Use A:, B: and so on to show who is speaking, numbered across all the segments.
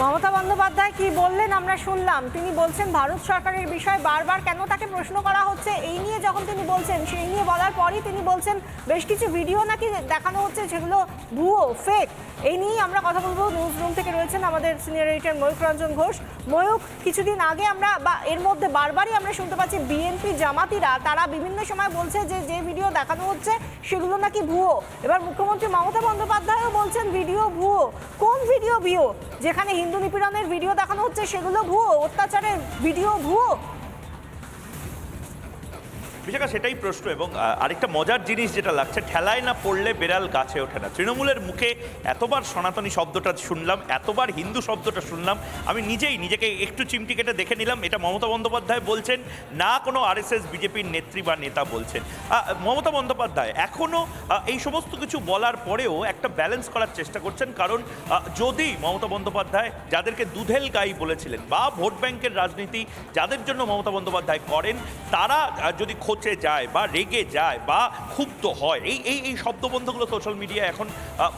A: মমতা বন্দ্যোপাধ্যায় কি বললেন আমরা শুনলাম। তিনি বলছেন ভারত সরকারের বিষয় বারবার কেন তাকে প্রশ্ন করা হচ্ছে এই নিয়ে। যখন তিনি বলছেন সেই নিয়ে বলার পরই তিনি বলছেন বেশ কিছু ভিডিও নাকি দেখানো হচ্ছে যেগুলো ভুয়ো, ফেক। এই নিয়েই আমরা কথা বলবো। নিউজ রুম থেকে রয়েছেন আমাদের সিনিয়র এডিটর ময়ূক রঞ্জন ঘোষ। ময়ূক, কিছুদিন আগে আমরা বা এর মধ্যে বারবারই আমরা শুনতে পাচ্ছি বিএনপি জামাতিরা তারা বিভিন্ন সময় বলছে যে যে ভিডিও দেখানো হচ্ছে সেগুলো নাকি ভুয়ো। এবার মুখ্যমন্ত্রী মমতা বন্দ্যোপাধ্যায়ও বলছেন ভিডিও ভুয়ো। কোন ভিডিও ভুয়ো? যেখানে হিন্দু নিপীড়নের ভিডিও দেখানো হচ্ছে সেগুলো ভুয়ো, অত্যাচারের ভিডিও ভুয়ো?
B: বিশাখা, সেটাই প্রশ্ন। এবং আরেকটা মজার জিনিস যেটা লাগছে, ঠেলায় না পড়লে বেড়াল গাছে ওঠে না। তৃণমূলের মুখে এতবার সনাতনী শব্দটা শুনলাম, এতবার হিন্দু শব্দটা শুনলাম, আমি নিজেকে একটু চিমটি কেটে দেখে নিলাম এটা মমতা বন্দ্যোপাধ্যায় বলছেন না কোনো আরএসএস বিজেপির নেত্রী বা নেতা বলছেন। মমতা বন্দ্যোপাধ্যায় এখনও এই সমস্ত কিছু বলার পরেও একটা ব্যালেন্স করার চেষ্টা করছেন। কারণ যদি মমতা বন্দ্যোপাধ্যায় যাদেরকে দুধেল গাই বলেছিলেন বা ভোট ব্যাংকের রাজনীতি যাদের জন্য মমতা বন্দ্যোপাধ্যায় করেন, তারা যদি খোঁচে যায় বা রেগে যায় বা ক্ষুব্ধ হয়, এই শব্দবন্ধগুলো সোশ্যাল মিডিয়া এখন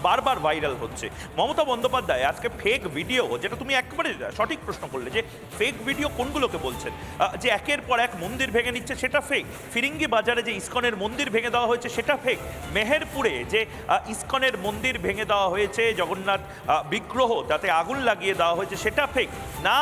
B: বারবার ভাইরাল হচ্ছে। মমতা বন্দ্যোপাধ্যায় আজকে ফেক ভিডিও, যেটা তুমি একেবারে সঠিক প্রশ্ন করলে যে ফেক ভিডিও কোনগুলোকে বলছেন, যে একের পর এক মন্দির ভেঙে নিচ্ছে সেটা ফেক। ফিরিঙ্গি বাজারে যে ইসকনের মন্দির ভেঙে দেওয়া হয়েছে সেটা ফেক। মেহেরপুরে যে ইসকনের মন্দির ভেঙে দেওয়া হয়েছে, জগন্নাথ বিগ্রহ তাতে আগুন লাগিয়ে দেওয়া হয়েছে সেটা ফেক না।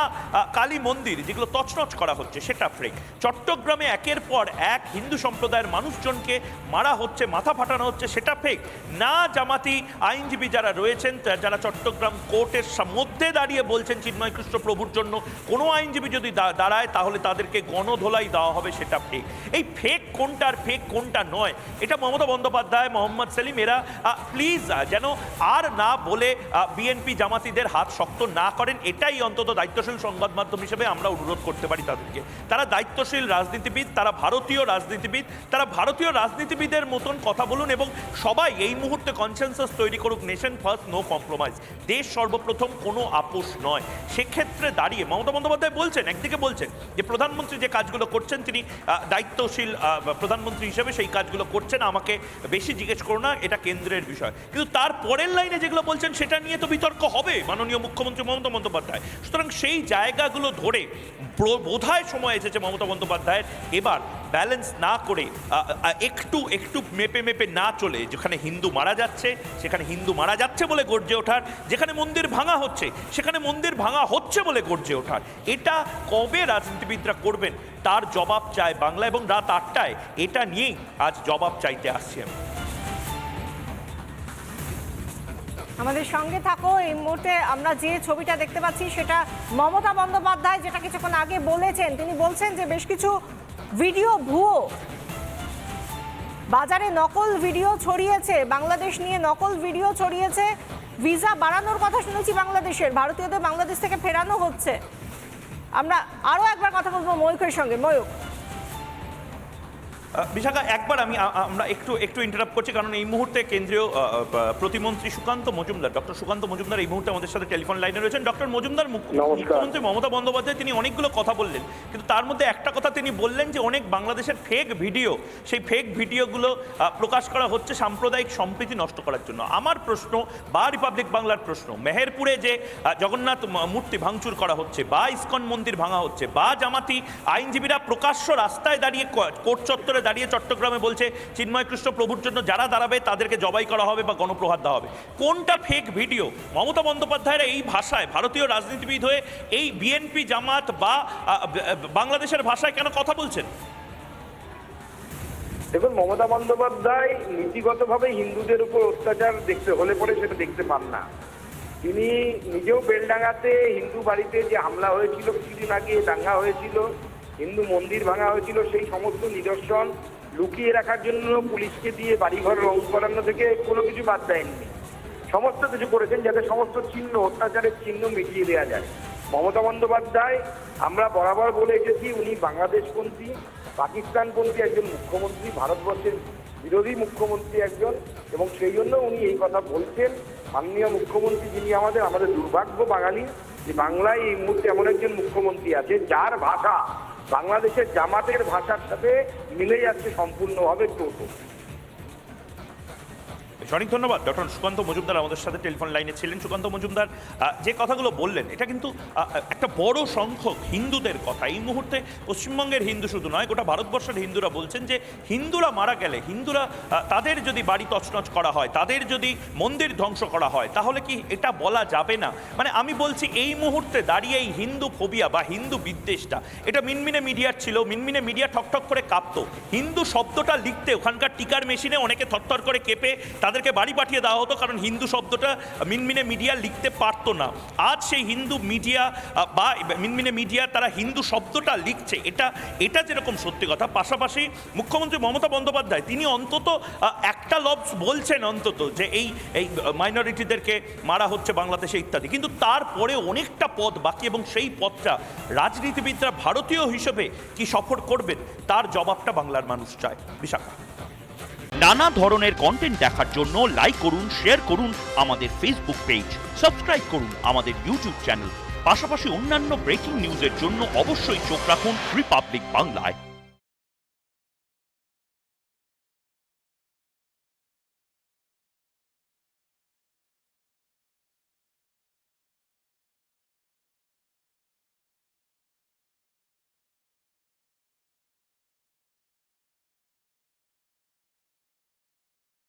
B: কালী মন্দির যেগুলো তছনছ করা হচ্ছে সেটা ফেক। চট্টগ্রামে একের পর এক হিন্দু সম্প্রদায়ের মানুষজনকে মারা হচ্ছে, মাথা ফাটানো হচ্ছে সেটা ফেক না। জামাতি আইনজীবী যারা রয়েছেন, যারা চট্টগ্রাম কোর্টের মধ্যে দাঁড়িয়ে বলছেন চিন্ময় কৃষ্ণ প্রভুর জন্য কোনো আইনজীবী যদি দাঁড়ায় তাহলে তাদেরকে গণধোলাই দেওয়া হবে, সেটা ফেক। এই ফেক কোনটা আর ফেক কোনটা নয়, এটা মমতা বন্দ্যোপাধ্যায়, মোহাম্মদ সেলিম এরা প্লিজ যেন আর না বলে বিএনপি জামাতিদের হাত শক্ত না করেন, এটাই অন্তত দায়িত্বশীল সংবাদ মাধ্যম হিসেবে আমরা অনুরোধ করতে পারি তাদেরকে। তারা দায়িত্বশীল রাজনীতিবিদ, তারা ভারতীয় রাজনীতিবিদ, তারা ভারতীয় রাজনীতিবিদের মতন কথা বলুন এবং সবাই এই মুহূর্তে কনসেনসাস তৈরি করুক, নেশন ফার্স্ট, নো কম্প্রোমাইজ, দেশ সর্বপ্রথম, কোনো আপোষ নয়। সেক্ষেত্রে দাঁড়িয়ে মমতা বন্দ্যোপাধ্যায় বলছেন, একদিকে বলছেন যে প্রধানমন্ত্রী যে কাজগুলো করছেন তিনি দায়িত্বশীল প্রধানমন্ত্রী হিসেবে সেই কাজগুলো করছেন, আমাকে বেশি জিজ্ঞেস করো না, এটা কেন্দ্রের বিষয়। কিন্তু তার পরের লাইনে যেগুলো বলছেন সেটা নিয়ে তো বিতর্ক হবে মাননীয় মুখ্যমন্ত্রী মমতা বন্দ্যোপাধ্যায়। সুতরাং সেই জায়গাগুলো ধরে বোধহয় সময় এসেছে মমতা বন্দ্যোপাধ্যায়ের এবার ব্যালেন্স না করে একটু মেপে না চলে, যেখানে হিন্দু মারা যাচ্ছে সেখানে হিন্দু মারা যাচ্ছে বলে গর্জে ওঠার, যেখানে মন্দির ভাঙা হচ্ছে সেখানে মন্দির ভাঙা হচ্ছে বলে গর্জে ওঠার। এটা কবে রাজনীতিবিদরা করবেন তার জবাব চায় বাংলা, এবং রাত 8টায় এটা নিয়েই আজ জবাব চাইতে আসছি আমি।
A: আমাদের সঙ্গে থাকো। এই মুহূর্তে আমরা যে ছবিটা দেখতে পাচ্ছি সেটা মমতা বন্দ্যোপাধ্যায় যেটা কিছুক্ষণ আগে বলেছেন। তিনি বলছেন যে বেশ কিছু ভিডিও ভুয়ো, বাজারে নকল ভিডিও ছড়িয়েছে, বাংলাদেশ নিয়ে নকল ভিডিও ছড়িয়েছে, ভিসা বাড়ানোর কথা শুনেছি বাংলাদেশের, ভারতীয়দের বাংলাদেশ থেকে ফেরানো হচ্ছে। আমরা আরও একবার কথা বলবো ময়ূকের সঙ্গে। ময়ূক,
B: বিশাখা, একবার আমরা একটু ইন্টারাপ্ট করছি, কারণ এই মুহূর্তে কেন্দ্রীয় প্রতিমন্ত্রী সুকান্ত মজুমদার, ডক্টর সুকান্ত মজুমদার এই মুহূর্তে আমাদের সাথে টেলিফোন লাইনে রয়েছেন। ডক্টর মজুমদার, মুখ্যমন্ত্রী মমতা বন্দ্যোপাধ্যায় তিনি অনেকগুলো কথা বললেন, কিন্তু তার মধ্যে একটা কথা তিনি বললেন যে অনেক বাংলাদেশের ফেক ভিডিও, সেই ফেক ভিডিওগুলো প্রকাশ করা হচ্ছে সাম্প্রদায়িক সম্প্রীতি নষ্ট করার জন্য। আমার প্রশ্ন বা রিপাবলিক বাংলার প্রশ্ন, মেহেরপুরে যে জগন্নাথ মূর্তি ভাঙচুর করা হচ্ছে বা ইসকন মন্দির ভাঙা হচ্ছে বা জামাতি আইনজীবীরা প্রকাশ্য রাস্তায় দাঁড়িয়ে কোর্ট চত্বরে দাঁড়িয়ে চট্টগ্রামে বলছে চিন্ময় কৃষ্ণ প্রভুর জন্য যারা দাঁড়াবে তাদেরকে জবাই করা হবে বা গণপ্রহার দেওয়া হবে, কোনটা ফেক ভিডিও? মমতা বন্দ্যোপাধ্যায়ের এই ভাষায় ভারতীয় রাজনীতিবিদ হয়ে এই বিএনপি জামাত বা বাংলাদেশের ভাষায় কেন কথা বলছেন?
C: দেখুন, মমতা বন্দ্যোপাধ্যায় নীতিগতভাবে হিন্দুদের উপর অত্যাচার দেখতে হলে পরে সেটা দেখতে পান না। তিনি নিজেও বেলডাঙ্গাতে হিন্দু বাড়িতে যে হামলা হয়েছিল, কিছুদিন আগে দাঙ্গা হয়েছিল, হিন্দু মন্দির ভাঙা হয়েছিল, সেই সমস্ত নিদর্শন লুকিয়ে রাখার জন্য পুলিশকে দিয়ে বাড়িঘর রং করানো থেকে কোনো কিছু বাদ দেয়নি। সমস্ত কিছু করেছেন যাতে সমস্ত চিহ্ন, অত্যাচারের চিহ্ন মিটিয়ে দেওয়া যায়। মমতা বন্দ্যোপাধ্যায়, আমরা বরাবর বলে এসেছি, উনি বাংলাদেশপন্থী, পাকিস্তানপন্থী একজন মুখ্যমন্ত্রী, ভারতবর্ষের বিরোধী মুখ্যমন্ত্রী একজন, এবং সেই জন্য উনি এই কথা বলছেন। মাননীয় মুখ্যমন্ত্রী যিনি আমাদের দুর্ভাগ্য বাঙালি যে বাংলায় এই মুহূর্তে এমন একজন মুখ্যমন্ত্রী আছে যার ভাষা বাংলাদেশের জামাতের ভাষার সাথে মিলে যাচ্ছে সম্পূর্ণভাবে। টোটো
B: বেশ অনেক ধন্যবাদ। ডক্টর সুকান্ত মজুমদার আমাদের সাথে টেলিফোন লাইনে ছিলেন। সুকান্ত মজুমদার যে কথাগুলো বললেন এটা কিন্তু একটা বড় সংখ্যক হিন্দুদের কথা। এই মুহূর্তে পশ্চিমবঙ্গের হিন্দু শুধু নয়, গোটা ভারতবর্ষের হিন্দুরা বলছেন যে হিন্দুরা মারা গেলে, হিন্দুরা তাদের যদি বাড়ি তছনছ করা হয়, তাদের যদি মন্দির ধ্বংস করা হয়, তাহলে কি এটা বলা যাবে না? মানে আমি বলছি এই মুহূর্তে দাঁড়িয়ে এই হিন্দু ফোবিয়া বা হিন্দু বিদ্বেষটা, এটা মিনমিনে মিডিয়ার ছিল। মিনমিনে মিডিয়া ঠকঠক করে কাঁপতো। হিন্দু শব্দটা লিখতে ওখানকার টিকার মেশিনে অনেকে থরথর করে কেঁপে তাদেরকে বাড়ি পাঠিয়ে দেওয়া হতো, কারণ হিন্দু শব্দটা মিনমিনে মিডিয়া লিখতে পারতো না। আজ সেই হিন্দু মিডিয়া বা মিনমিনে মিডিয়া তারা হিন্দু শব্দটা লিখছে, এটা যেরকম সত্যি কথা। পাশাপাশি মুখ্যমন্ত্রী মমতা বন্দ্যোপাধ্যায় তিনি অন্তত একটা লফজ বলছেন অন্তত যে এই মাইনরিটিদেরকে মারা হচ্ছে বাংলাদেশে ইত্যাদি, কিন্তু তারপরে অনেকটা পথ বাকি এবং সেই পথটা রাজনীতিবিদরা ভারতীয় হিসেবে কি সফর করবেন তার জবাবটা বাংলার মানুষ চায়। বিশাখা।
D: নানা ধরনের কন্টেন্ট দেখার জন্য লাইক করুন, শেয়ার করুন আমাদের ফেসবুক পেজ, সাবস্ক্রাইব করুন আমাদের ইউটিউব চ্যানেল। পাশাপাশি অন্যান্য ব্রেকিং নিউজের জন্য অবশ্যই চোখ রাখুন রিপাবলিক বাংলায়।